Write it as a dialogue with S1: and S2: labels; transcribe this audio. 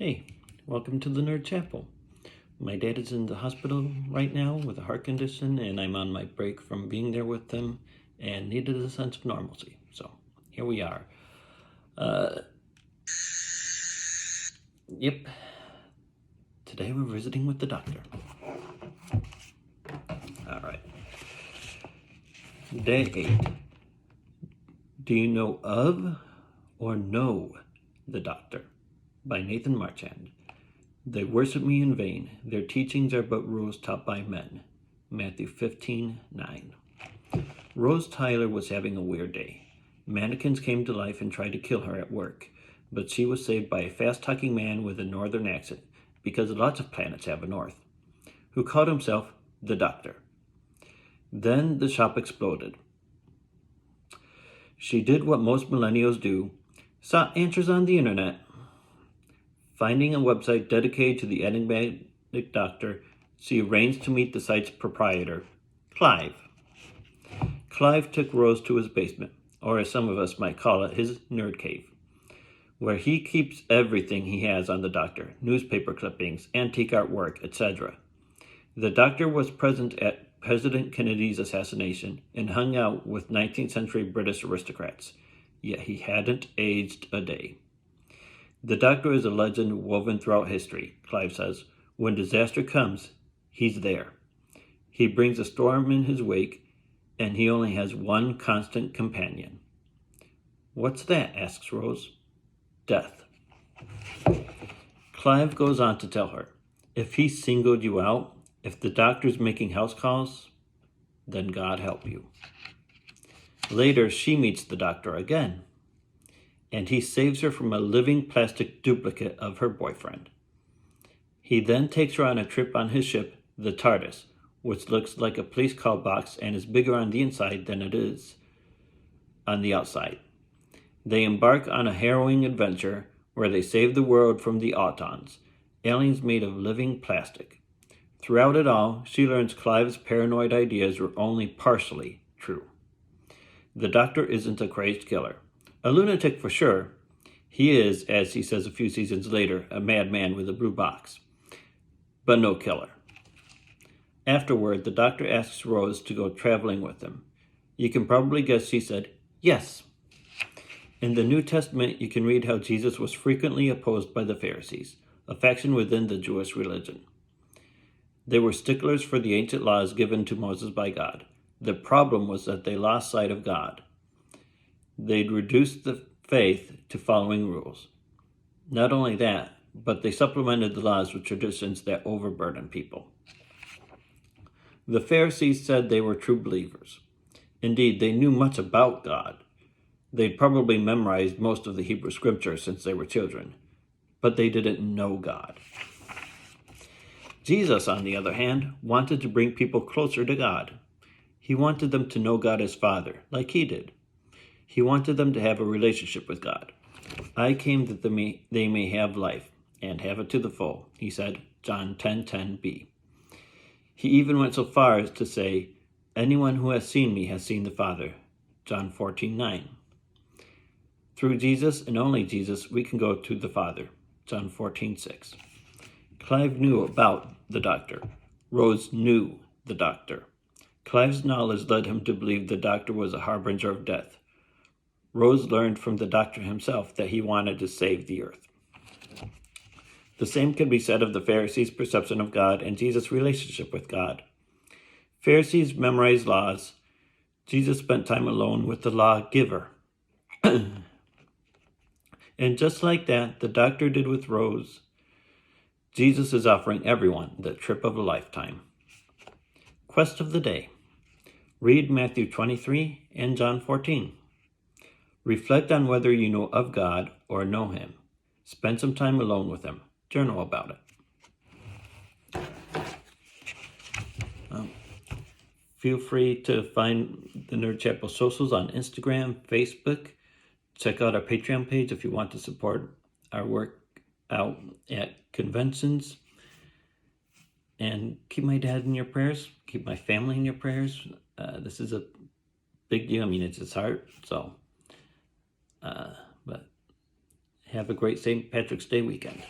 S1: Hey, welcome to the Nerd Chapel. My dad is in the hospital right now with a heart condition, and I'm on my break from being there with him and needed a sense of normalcy. So here we are. Yep. Today we're visiting with the doctor. All right. Day 8. Do you know of or know the doctor? By Nathan Marchand. They worship me in vain. Their teachings are but rules taught by men. Matthew 15:9. Rose Tyler was having a weird day. Mannequins came to life and tried to kill her at work, but she was saved by a fast-talking man with a northern accent, because lots of planets have a north, who called himself the Doctor. Then the shop exploded. She did what most millennials do, sought answers on the internet. Finding a website dedicated to the enigmatic doctor, she arranged to meet the site's proprietor, Clive. Clive took Rose to his basement, or as some of us might call it, his nerd cave, where he keeps everything he has on the doctor, newspaper clippings, antique artwork, etc. The doctor was present at President Kennedy's assassination and hung out with 19th century British aristocrats, yet he hadn't aged a day. The doctor is a legend woven throughout history, Clive says. When disaster comes, he's there. He brings a storm in his wake, and he only has one constant companion. What's that? Asks Rose. Death. Clive goes on to tell her, if he singled you out, if the doctor's making house calls, then God help you. Later, she meets the doctor again, and he saves her from a living plastic duplicate of her boyfriend. He then takes her on a trip on his ship, the TARDIS, which looks like a police call box and is bigger on the inside than it is on the outside. They embark on a harrowing adventure where they save the world from the Autons, aliens made of living plastic. Throughout it all, she learns Clive's paranoid ideas were only partially true. The doctor isn't a crazed killer. A lunatic for sure. He is, as he says a few seasons later, a madman with a blue box. But no killer. Afterward, the doctor asks Rose to go traveling with him. You can probably guess she said, yes. In the New Testament, you can read how Jesus was frequently opposed by the Pharisees, a faction within the Jewish religion. They were sticklers for the ancient laws given to Moses by God. The problem was that they lost sight of God. They'd reduced the faith to following rules. Not only that, but they supplemented the laws with traditions that overburdened people. The Pharisees said they were true believers. Indeed, they knew much about God. They'd probably memorized most of the Hebrew scripture since they were children, but they didn't know God. Jesus, on the other hand, wanted to bring people closer to God. He wanted them to know God as Father, like he did. He wanted them to have a relationship with God. I came that they may have life, and have it to the full, he said, John 10:10b. He even went so far as to say, anyone who has seen me has seen the Father, John 14:9. Through Jesus and only Jesus, we can go to the Father, John 14:6. Clive knew about the doctor. Rose knew the doctor. Clive's knowledge led him to believe the doctor was a harbinger of death. Rose learned from the doctor himself that he wanted to save the earth. The same can be said of the Pharisees' perception of God and Jesus' relationship with God. Pharisees memorized laws. Jesus spent time alone with the lawgiver. And just like that, the doctor did with Rose, Jesus is offering everyone the trip of a lifetime. Quest of the day. Read Matthew 23 and John 14. Reflect on whether you know of God or know him. Spend some time alone with him. Journal about it. Feel free to find the Nerd Chapel socials on Instagram, Facebook. Check out our Patreon page if you want to support our work out at conventions. And keep my dad in your prayers. Keep my family in your prayers. This is a big deal. I mean, it's his heart. So, but have a great St. Patrick's Day weekend.